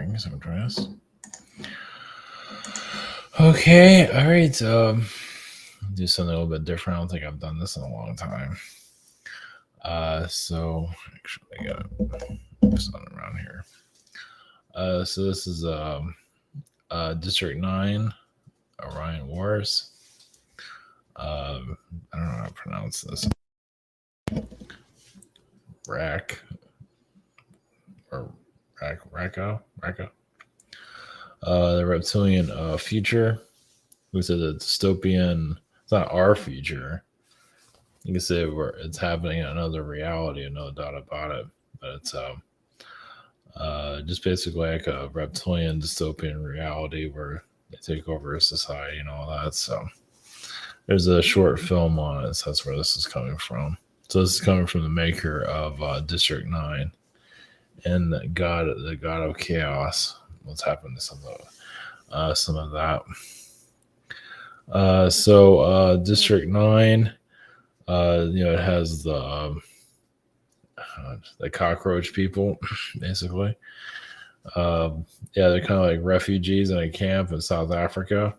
drinking some drinks. Okay, all right. Do something a little bit different. I don't think I've done this in a long time. So actually, I gotta move something around here. So this is District 9, Orion Wars. I don't know how to pronounce this. Rakka. The Reptilian future. We said the dystopian. It's not our future. You can say it's happening in another reality, no doubt about it. But it's just basically like a reptilian dystopian reality where they take over society and all that. So there's a short film on it. So that's where this is coming from. So this is coming from the maker of District 9 and the god of chaos. What's happened to some of that. So District 9, it has the cockroach people, basically. They're kind of like refugees in a camp in South Africa.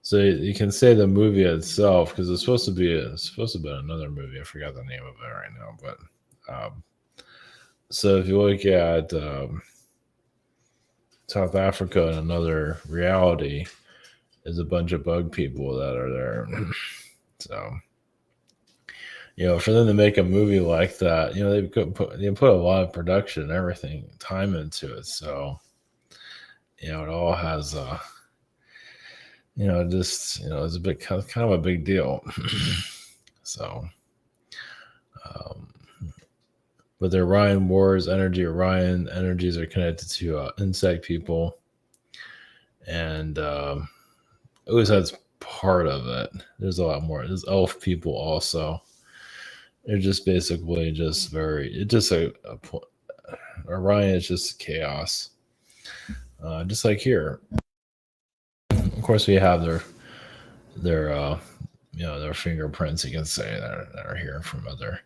So you can say the movie itself, because it's supposed to be another movie. I forgot the name of it right now, but so if you look at South Africa in another reality, there's a bunch of bug people that are there. So, for them to make a movie like that, they put a lot of production and everything, time into it. So, it all has it's a bit kind of a big deal. So, but the Orion energies are connected to insect people, and it always has part of it. There's a lot more. There's elf people also. They're just basically Orion is just chaos, just like here. Of course, we have their fingerprints, you can say, that are here from other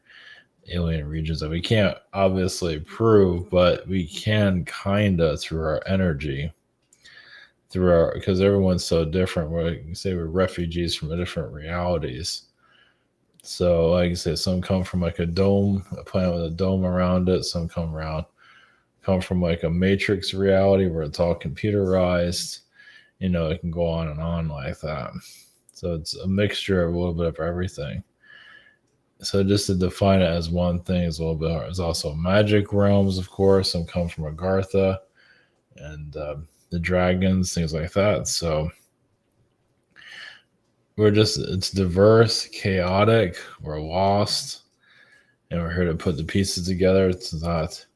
alien regions that we can't obviously prove, but we can kind of through our energy, because everyone's so different. We're refugees from different realities. So, like I say, some come from like a dome, a planet with a dome around it. Some come from like a matrix reality where it's all computerized. It can go on and on like that. So it's a mixture of a little bit of everything. So just to define it as one thing is a little bit hard. There's also magic realms, of course. Some come from Agartha and the dragons, things like that. So it's diverse, chaotic, we're lost, and we're here to put the pieces together. It's not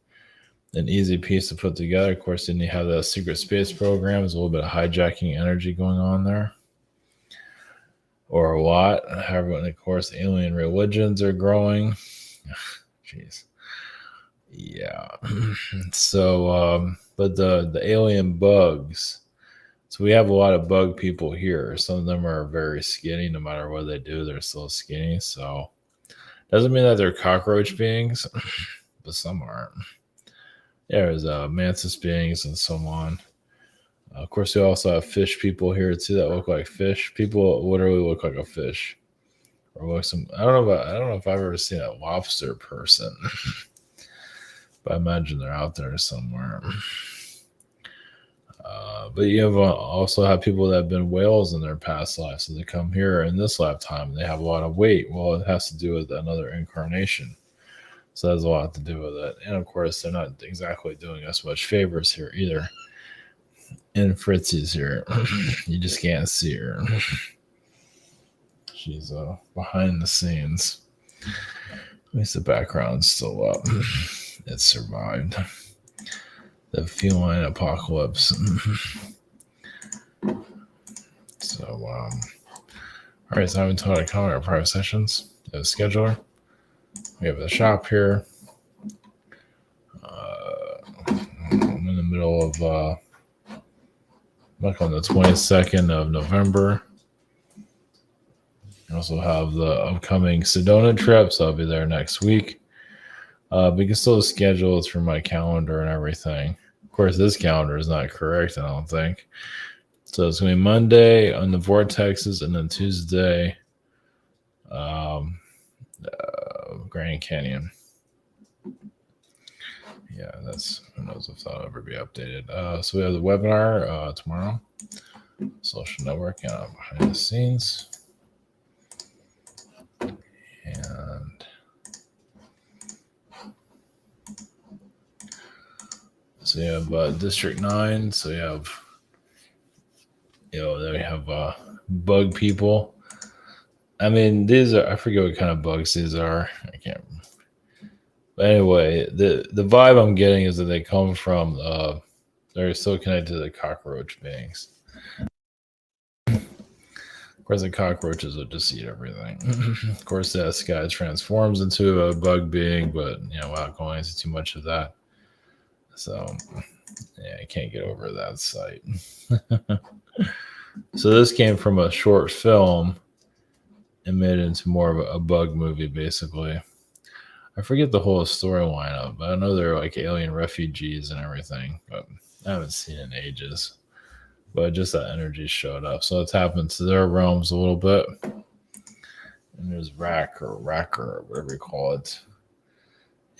an easy piece to put together. Of course, then you have the secret space program. There's a little bit of hijacking energy going on there. Or a lot. However, and of course, alien religions are growing. Jeez. Yeah. So, but the alien bugs. So we have a lot of bug people here. Some of them are very skinny. No matter what they do, they're still skinny. So doesn't mean that they're cockroach beings, but some aren't. Yeah, there's mantis beings and so on. Of course, we also have fish people here too that look like fish. People literally look like a fish, or like I don't know if I've ever seen a lobster person, but I imagine they're out there somewhere. But you also have people that have been whales in their past lives, so they come here in this lifetime. They have a lot of weight. Well, it has to do with another incarnation, so that has a lot to do with it. And of course, they're not exactly doing us much favors here either. And Fritzy's here. You just can't see her. She's behind the scenes. At least the background's still up. It survived the feline apocalypse. So, all right, so I haven't taught a comment our private sessions. The scheduler. We have the shop here. I'm in the middle of like on the 22nd of November. I also have the upcoming Sedona trip, so I'll be there next week. We can still schedule it through my calendar and everything. course, this calendar is not correct, I don't think. So it's going to be Monday on the vortexes, and then Tuesday, Grand Canyon. Yeah, that's, who knows if that'll ever be updated. So we have the webinar tomorrow, social networking behind the scenes. And so you have District 9. So you have, then we have bug people. I mean, these are, I forget what kind of bugs these are. I can't remember. But anyway, the vibe I'm getting is that they come from, they're still connected to the cockroach beings. Of course, the cockroaches would just eat everything. Of course, this guy transforms into a bug being, but, without going into too much of that. So, yeah, I can't get over that sight. So this came from a short film and made it into more of a bug movie, basically. I forget the whole storyline of, but I know they're like alien refugees and everything, but I haven't seen it in ages. But just that energy showed up. So it's happened to their realms a little bit. And there's Rakka or whatever you call it.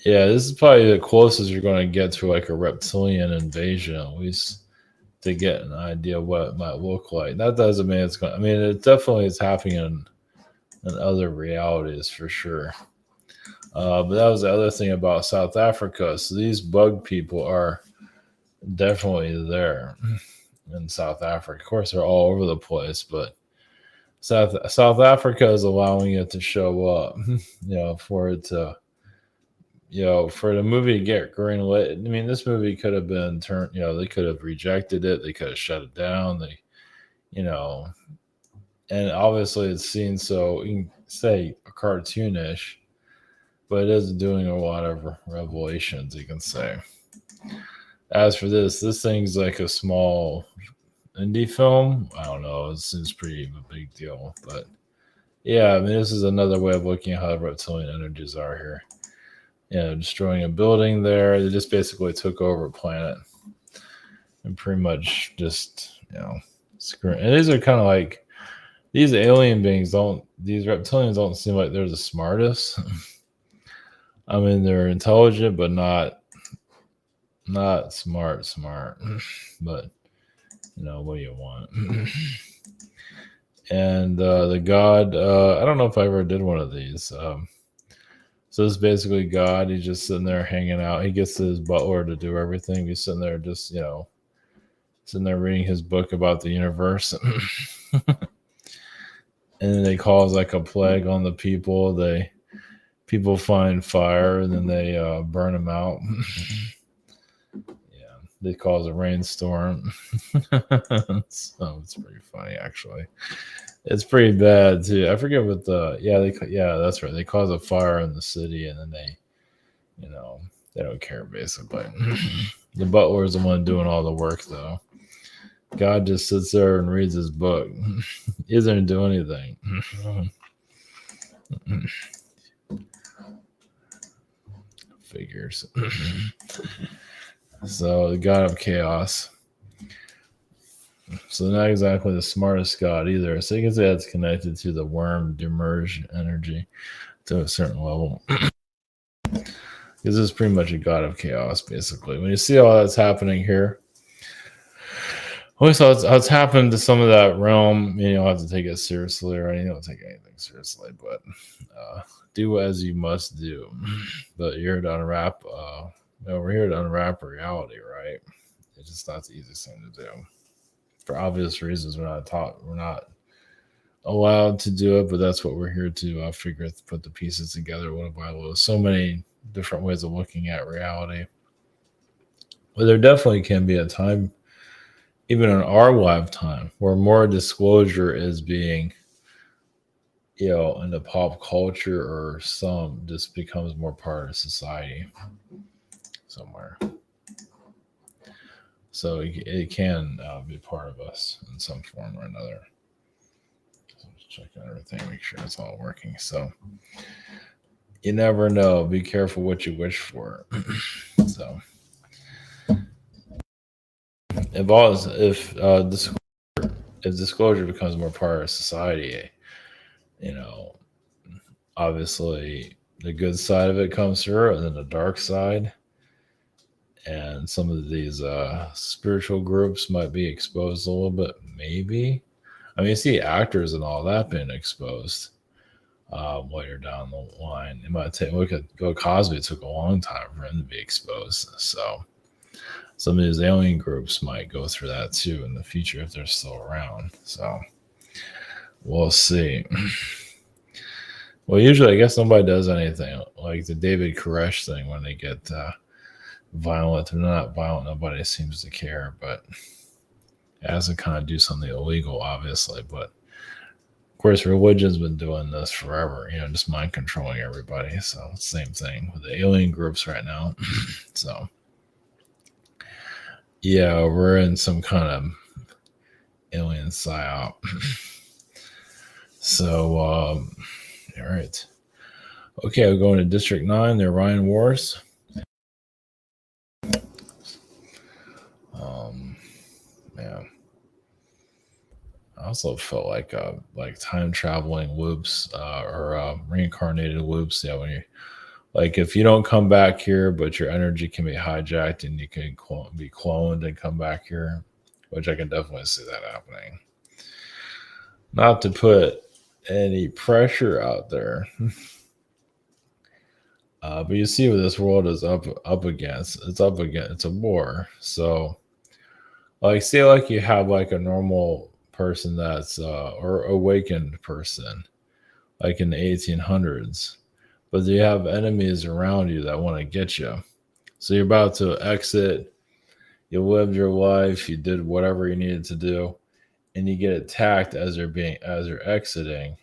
Yeah, this is probably the closest you're going to get to like a reptilian invasion, at least to get an idea of what it might look like. That doesn't mean it's going to, I mean, it definitely is happening in other realities for sure. But that was the other thing about South Africa. So these bug people are definitely there in South Africa. Of course, they're all over the place, but South Africa is allowing it to show up, for it to, for the movie to get green lit. I mean, this movie could have been turned, they could have rejected it. They could have shut it down. They, and obviously it's seen so, you can say cartoonish, but it is doing a lot of revelations, you can say. As for this thing's like a small indie film. I don't know. It seems pretty a big deal. But yeah, I mean, this is another way of looking at how the reptilian energies are here. Destroying a building there. They just basically took over a planet and pretty much just, screw. And these are kind of like, these alien beings these reptilians don't seem like they're the smartest. I mean, they're intelligent, but not smart. But, what do you want? And the god, I don't know if I ever did one of these. So this is basically God. He's just sitting there hanging out. He gets his butler to do everything. He's sitting there just, sitting there reading his book about the universe. And then they cause like a plague on the people. People find fire and then they burn them out. Yeah, they cause a rainstorm. So it's pretty funny, actually. It's pretty bad too. I forget what that's right. They cause a fire in the city and then they don't care basically. The butler is the one doing all the work though. God just sits there and reads his book. He doesn't do anything. Figures. So the god of chaos. So not exactly the smartest god either. So you can say that's connected to the worm demerge energy to a certain level. Because this is pretty much a god of chaos, basically. When you see all that's happening here, always how it's happened to some of that realm. You don't have to take it seriously, or you don't take anything seriously, but do as you must do. But you're here to unwrap. We're here to unwrap reality, right? It's just not the easiest thing to do. For obvious reasons, we're not allowed to do it, but that's what we're here to put the pieces together. What if I was so many different ways of looking at reality? But there definitely can be a time, even in our lifetime, where more disclosure is being, in the pop culture, or some just becomes more part of society somewhere. So it can be part of us in some form or another. So just checking everything, make sure it's all working. So you never know. Be careful what you wish for. So. if disclosure becomes more part of society, you know, obviously the good side of it comes through, and then the dark side, and some of these spiritual groups might be exposed a little bit. Maybe, I mean, you see actors and all that being exposed later down the line. It might take. Look at Bill Cosby. It took a long time for him to be exposed. So some of these alien groups might go through that too in the future if they're still around. So we'll see. Well, usually, I guess nobody does anything like the David Koresh thing when they get violent. They're not violent. Nobody seems to care, but it has to kind of do something illegal, obviously. But of course, religion's been doing this forever, just mind controlling everybody. So, same thing with the alien groups right now. So, yeah, we're in some kind of alien psyop. So, all right. Okay, I'll go into District 9, the Orion Wars. Yeah. I also felt like time traveling loops or reincarnated loops. Yeah, when you if you don't come back here, but your energy can be hijacked and you can be cloned and come back here, which I can definitely see that happening. Not to put any pressure out there, but you see what this world is up against. It's up against. It's a war. So, say you have a normal person that's or awakened person, in the 1800s, but you have enemies around you that want to get you. So you're about to exit. You lived your life. You did whatever you needed to do, and you get attacked as you're exiting.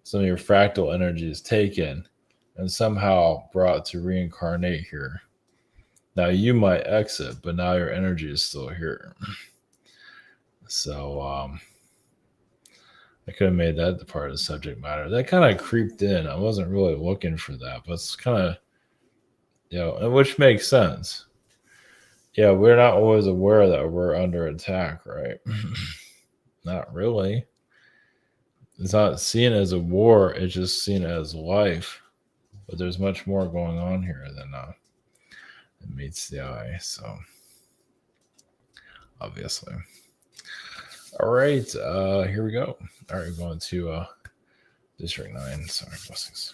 Some of your fractal energy is taken and somehow brought to reincarnate here. Now you might exit, but now your energy is still here. So I could have made that the part of the subject matter. That kind of creeped in. I wasn't really looking for that, but it's kind of, which makes sense. Yeah, we're not always aware that we're under attack, right? Not really. It's not seen as a war. It's just seen as life. But there's much more going on here than it meets the eye. So, obviously. All right, here we go. All right, we're going to District 9. Sorry, blessings.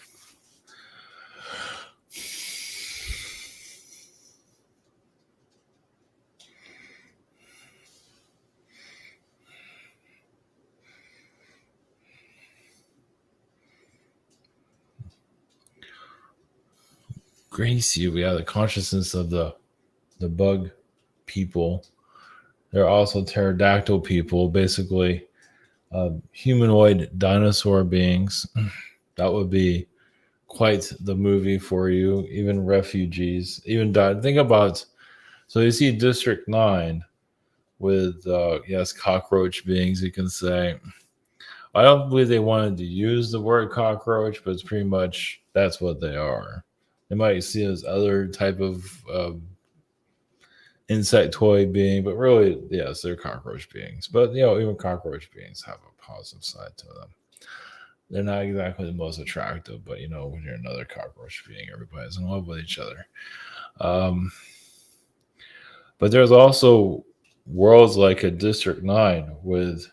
Gracie, we have the consciousness of the bug people. They're also pterodactyl people, basically humanoid dinosaur beings. That would be quite the movie for you. Even refugees, think about. So you see District 9 with cockroach beings. You can say, I don't believe they wanted to use the word cockroach, but it's pretty much that's what they are. They might see it as other type of insectoid being, but really, yes, they're cockroach beings. But even cockroach beings have a positive side to them. They're not exactly the most attractive, but when you're another cockroach being, everybody's in love with each other. But there's also worlds like a District 9 with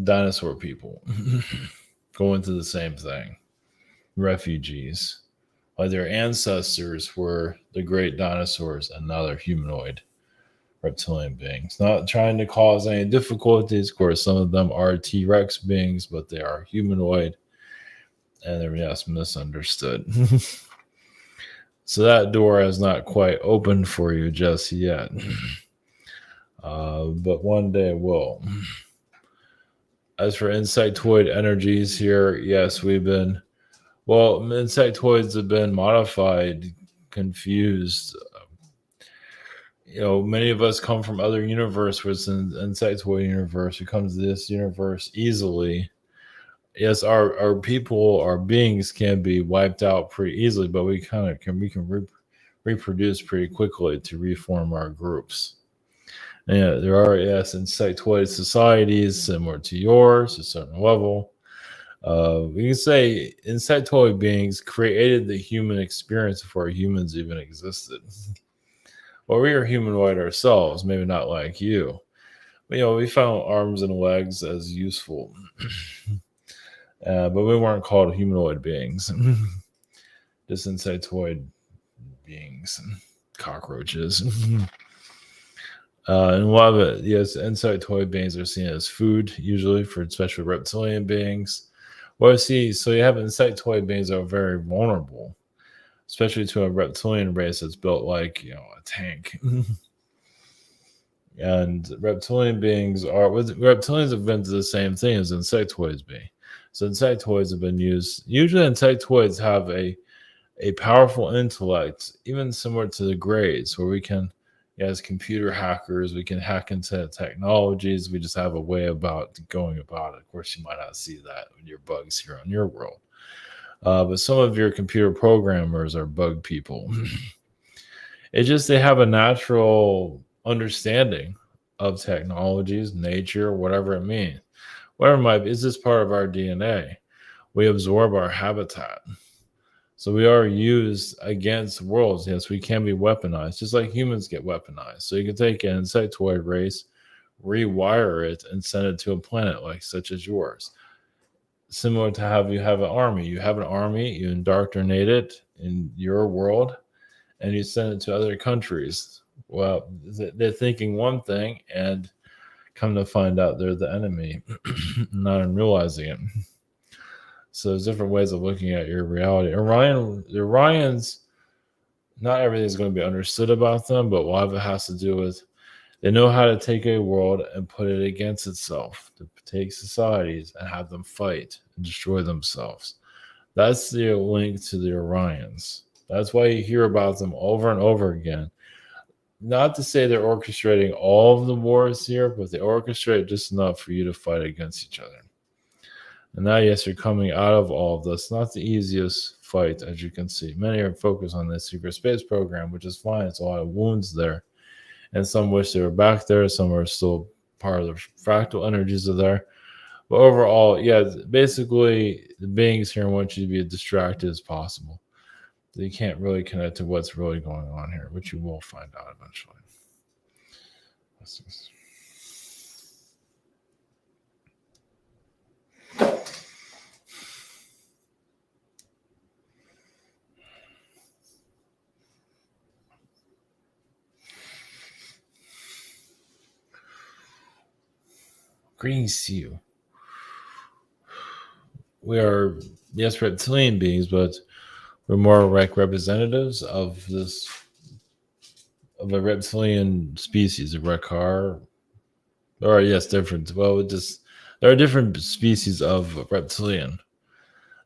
dinosaur people going through the same thing. Refugees. Their ancestors were the great dinosaurs and now they're humanoid reptilian beings. Not trying to cause any difficulties. Of course, some of them are T-Rex beings, but they are humanoid and they're misunderstood. So that door has not quite opened for you just yet. But one day it will. As for insectoid energies here, yes, insectoids have been modified, confused. Many of us come from other universes. An insectoid universe. We come to this universe easily. Yes, our people, our beings can be wiped out pretty easily, but we can reproduce pretty quickly to reform our groups. Yeah, there are, yes, insectoid societies similar to yours to a certain level. We can say insectoid beings created the human experience before humans even existed. Well, we are humanoid ourselves, maybe not like you. But, we found arms and legs as useful, but we weren't called humanoid beings. Just insectoid beings, cockroaches. And a lot of it, yes, insectoid beings are seen as food, usually for especially reptilian beings. Well, see, so you have insectoid beings that are very vulnerable, especially to a reptilian race that's built like a tank. And reptilian beings are reptilians have been to the same thing as insectoids be. So insectoids have been used. Usually, insectoids have a powerful intellect, even similar to the Greys, where we can, as computer hackers, we can hack into technologies. We just have a way about going about it. Of course, you might not see that with your bugs here on your world. But some of your computer programmers are bug people. It's just they have a natural understanding of technologies, nature, whatever it means. Whatever it might be, is this part of our DNA? We absorb our habitat. So we are used against worlds. Yes, we can be weaponized, just like humans get weaponized. So you can take an insectoid race, rewire it, and send it to a planet like such as yours. Similar to how you have an army. You have an army, you indoctrinate it in your world, and you send it to other countries. Well, they're thinking one thing, and come to find out they're the enemy, not in realizing it. So there's different ways of looking at your reality. Orions, not everything's going to be understood about them, but a lot of it has to do with they know how to take a world and put it against itself, to take societies and have them fight and destroy themselves. That's the link to the Orions. That's why you hear about them over and over again. Not to say they're orchestrating all of the wars here, but they orchestrate just enough for you to fight against each other. And now, yes, you're coming out of all of this. Not the easiest fight, as you can see. Many are focused on the secret space program, which is fine. It's a lot of wounds there. And some wish they were back there. Some are still part of the fractal energies are there. But overall, yeah, basically, the beings here want you to be as distracted as possible. You can't really connect to what's really going on here, which you will find out eventually. Greetings to you. We are, yes, reptilian beings, but we're more like representatives of a reptilian species, a Rakka, or yes, different. Well, there are different species of reptilian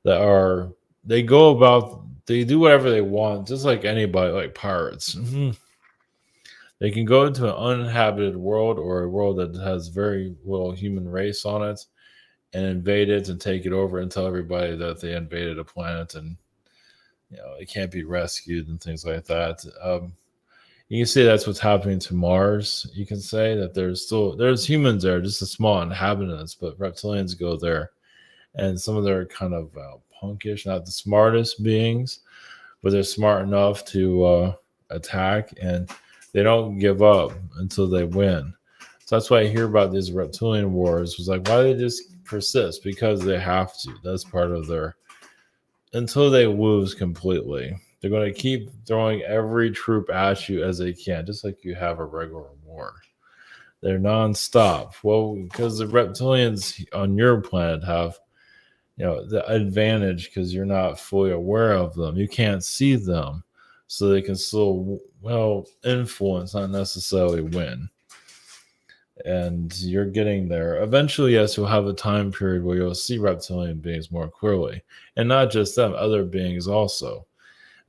that are they do whatever they want, just like anybody, like pirates. They can go into an uninhabited world or a world that has very little human race on it and invade it and take it over and tell everybody that they invaded a planet and it can't be rescued and things like that. You can say that's what's happening to Mars. You can say that there's humans there, just a small inhabitants, but reptilians go there, and some of them are kind of punkish, not the smartest beings, but they're smart enough to attack, and they don't give up until they win. So that's why I hear about these reptilian wars. Was like, why do they just persist? Because they have to. That's part of their until they lose completely. They're going to keep throwing every troop at you as they can, just like you have a regular war. They're nonstop. Well, because the reptilians on your planet have, the advantage because you're not fully aware of them. You can't see them, so they can still, influence, not necessarily win. And you're getting there. Eventually, yes, you'll have a time period where you'll see reptilian beings more clearly. And not just them, other beings also.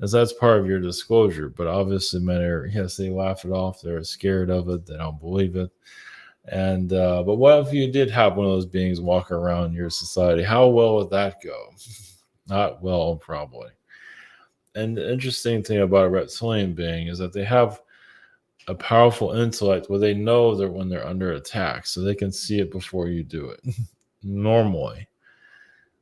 As that's part of your disclosure. But obviously, many are, yes, they laugh it off. They're scared of it. They don't believe it. And but what if you did have one of those beings walk around your society? How well would that go? Not well, probably. And the interesting thing about a reptilian being is that they have a powerful intellect where they know that when they're under attack, so they can see it before you do it normally.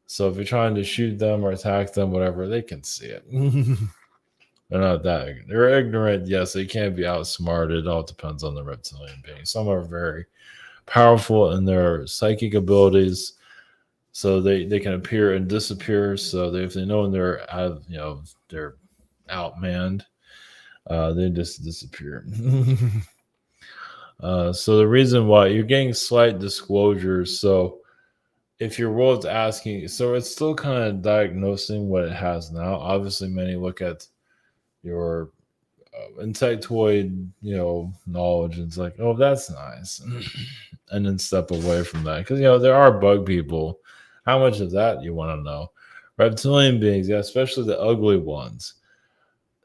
So if you're trying to shoot them or attack them, whatever, they can see it. They're not that ignorant. They're ignorant, yes, they can't be outsmarted. It all depends on the reptilian being. Some are very powerful in their psychic abilities, so they can appear and disappear. So if they know when they're out, they're outmanned, they just disappear. So the reason why you're getting slight disclosures, so if your world's asking, so it's still kind of diagnosing what it has now. Obviously, many look at your insectoid, knowledge, and it's like, oh, that's nice, and then step away from that because there are bug people. How much of that you want to know? Reptilian beings, yeah, especially the ugly ones.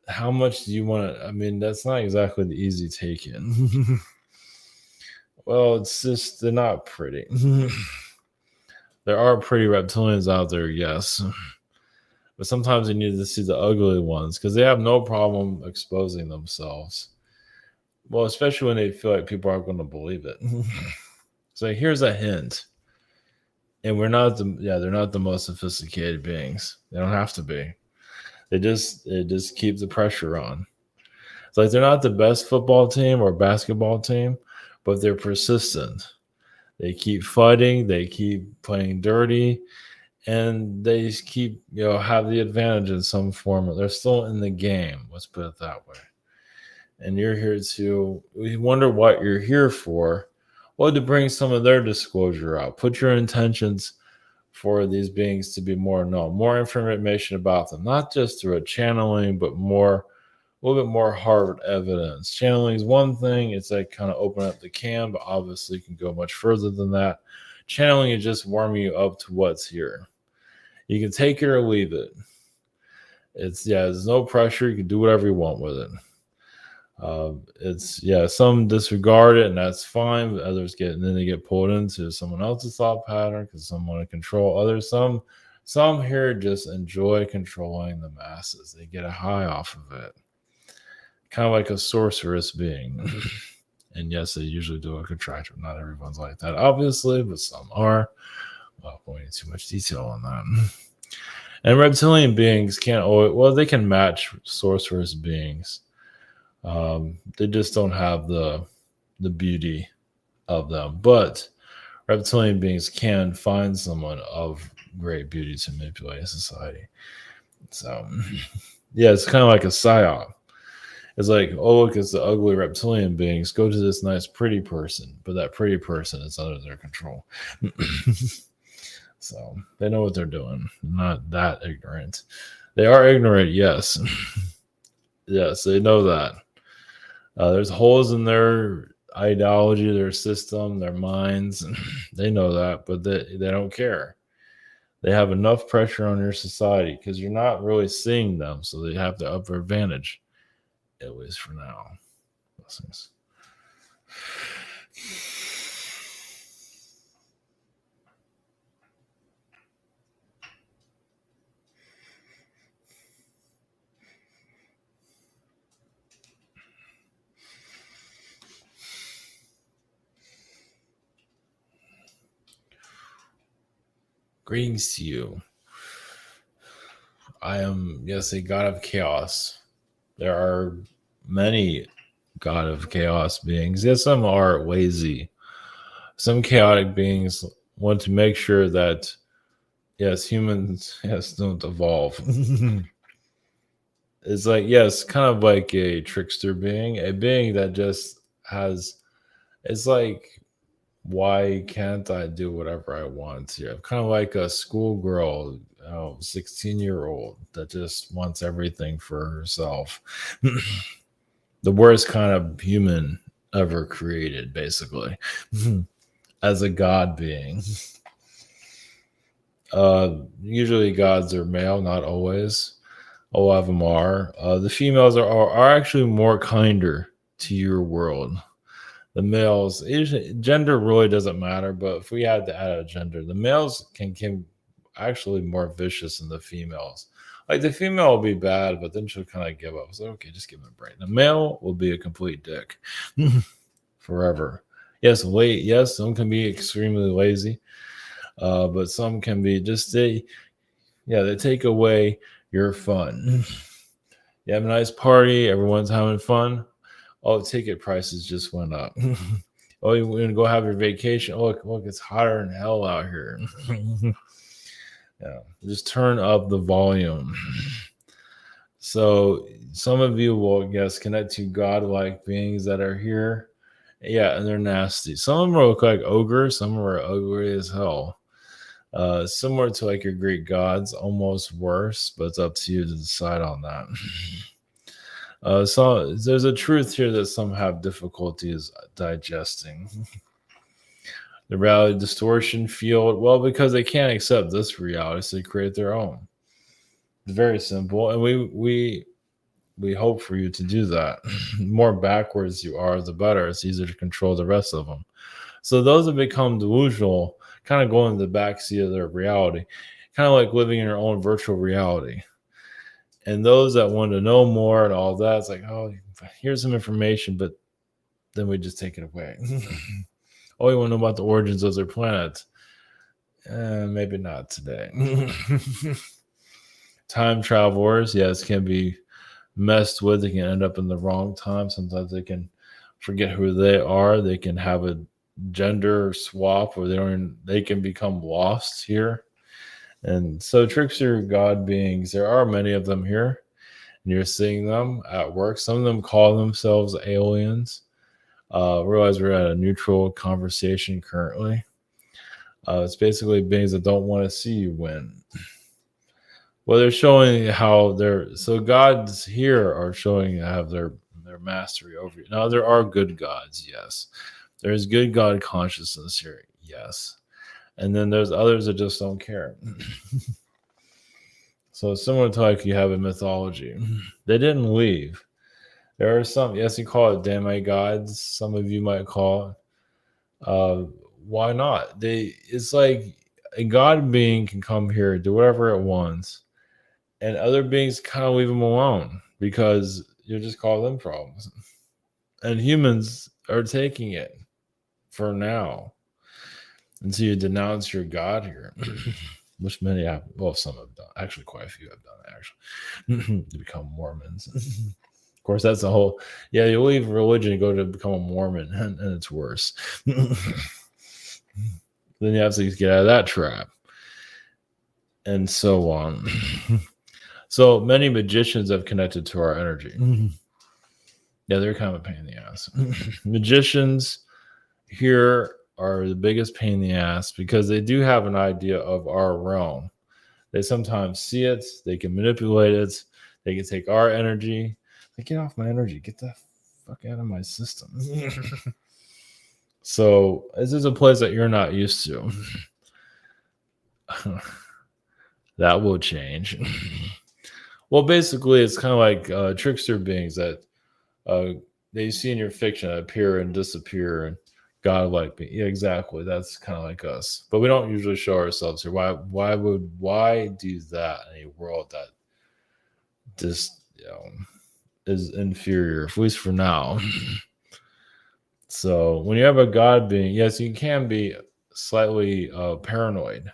How much do you want to? I mean, that's not exactly the easy take in. Well, it's just they're not pretty. There are pretty reptilians out there, yes. But sometimes you need to see the ugly ones because they have no problem exposing themselves. Well, especially when they feel like people aren't going to believe it. So here's a hint. And they're not the most sophisticated beings. They don't have to be. They just keep the pressure on. It's like they're not the best football team or basketball team, but they're persistent. They keep fighting, they keep playing dirty, and they keep, have the advantage in some form. They're still in the game. Let's put it that way. And you're here we wonder what you're here for. Well, to bring some of their disclosure out. Put your intentions for these beings to be more known, more information about them, not just through a channeling, but a little bit more hard evidence. Channeling is one thing. It's like kind of open up the can, but obviously you can go much further than that. Channeling is just warming you up to what's here. You can take it or leave it. There's no pressure. You can do whatever you want with it. Some disregard it, and that's fine. But others they get pulled into someone else's thought pattern because some want to control others. Some here just enjoy controlling the masses. They get a high off of it, kind of like a sorceress being. And yes, they usually do a contractor. Not everyone's like that, obviously, but some are. Well, going into too much detail on that. And reptilian beings they can match sorceress beings. They just don't have the beauty of them. But reptilian beings can find someone of great beauty to manipulate society. So, yeah, it's kind of like a psyop. It's like, oh, look, it's the ugly reptilian beings. Go to this nice, pretty person. But that pretty person is under their control. So they know what they're doing. Not that ignorant. They are ignorant, yes. Yes, they know that. There's holes in their ideology, their system, their minds. They know that, but they don't care. They have enough pressure on your society because you're not really seeing them, so they have the upper advantage, at least for now. Blessings. Greetings to you. I am, yes, a god of chaos. There are many god of chaos beings. Yes, some are lazy. Some chaotic beings want to make sure that, yes, humans, don't evolve. It's like, yes, kind of like a trickster being, a being that just it's like, why can't I do whatever I want here? I'm kind of like a schoolgirl, 16-year-old that just wants everything for herself. The worst kind of human ever created, basically, as a god being. Usually gods are male, not always. A lot of them are. The females are actually more kinder to your world. The males, gender really doesn't matter, but if we had to add a gender, the males can actually more vicious than the females. Like the female will be bad, but then she'll kind of give up. So okay, just give him a break. The male will be a complete dick forever. Yes, wait. Yes, some can be extremely lazy, but some can be just they take away your fun. You have a nice party, everyone's having fun. Oh, ticket prices just went up. Oh, you want to go have your vacation? Oh, look, it's hotter than hell out here. Yeah, just turn up the volume. So some of you will, yes, connect to godlike beings that are here. Yeah, and they're nasty. Some of them look like ogres. Some are ugly as hell. Similar to like your Greek gods, almost worse, but it's up to you to decide on that. So there's a truth here that some have difficulties digesting. The reality distortion field, well, because they can't accept this reality, so they create their own. It's very simple, and we hope for you to do that. The more backwards you are, the better. It's easier to control the rest of them. So those that become delusional kind of go into the backseat of their reality, kind of like living in their own virtual reality. And those that want to know more and all that, it's like, oh, here's some information, but then we just take it away. Oh, you want to know about the origins of their planet? Maybe not today. Time travelers, yes, can be messed with. They can end up in the wrong time. Sometimes they can forget who they are. They can have a gender swap where they can become lost here. And so trickster god beings, there are many of them here. And you're seeing them at work. Some of them call themselves aliens. Realize we're at a neutral conversation currently. It's basically beings that don't want to see you win. Well, they're showing how so gods here are showing have their mastery over you. Now there are good gods, yes. There's good God consciousness here, yes. And then there's others that just don't care. So similar to like you have in mythology. They didn't leave. There are some, yes, you call it demigods. Some of you might call it. Why not? It's like a god being can come here, do whatever it wants, and other beings kind of leave them alone because you just call them problems. And humans are taking it for now until you denounce your god here, which many have. Well, some have done. Actually, quite a few have done it. Actually, to become Mormons. Of course, that's the whole. Yeah, you leave religion and go to become a Mormon, and it's worse. Then you have to get out of that trap, and so on. So many magicians have connected to our energy. Yeah, they're kind of a pain in the ass. Magicians here are the biggest pain in the ass because they do have an idea of our realm. They sometimes see it, they can manipulate it, they can take our energy. Like, get off my energy, get the fuck out of my system. So this is a place that you're not used to. That will change. Well, basically, it's kind of like trickster beings that you see in your fiction appear and disappear and godlike beings. Yeah, exactly. That's kind of like us. But we don't usually show ourselves here. Why do that in a world that just is inferior, at least for now? So when you have a god being, yes, you can be slightly paranoid.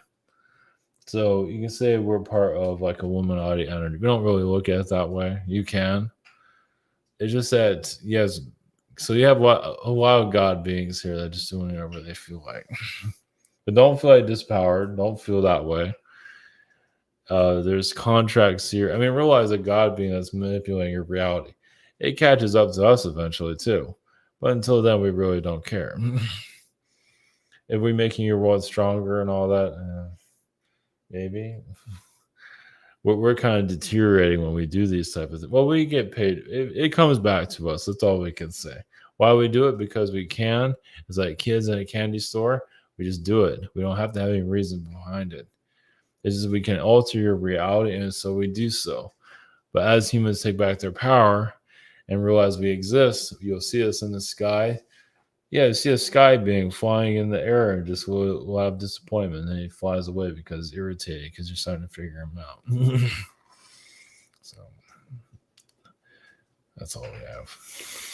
So you can say we're part of like a Illuminati energy. We don't really look at it that way. You can. It's just that, yes. So you have a lot of god beings here that just doing whatever they feel like. But don't feel like dispowered. Don't feel that way. There's contracts here. I mean, realize a god being that's manipulating your reality. It catches up to us eventually too. But until then, we really don't care. If we're making your world stronger and all that, maybe. We're kind of deteriorating when we do these type of things. Well, we get paid. It comes back to us. That's all we can say. Why we do it? Because we can. It's like kids in a candy store. We just do it. We don't have to have any reason behind it. It's just we can alter your reality, and so we do so. But as humans take back their power and realize we exist, you'll see us in the sky. Yeah, you see a sky being flying in the air and just will have disappointment. And then he flies away because he's irritated because you're starting to figure him out. That's all we have.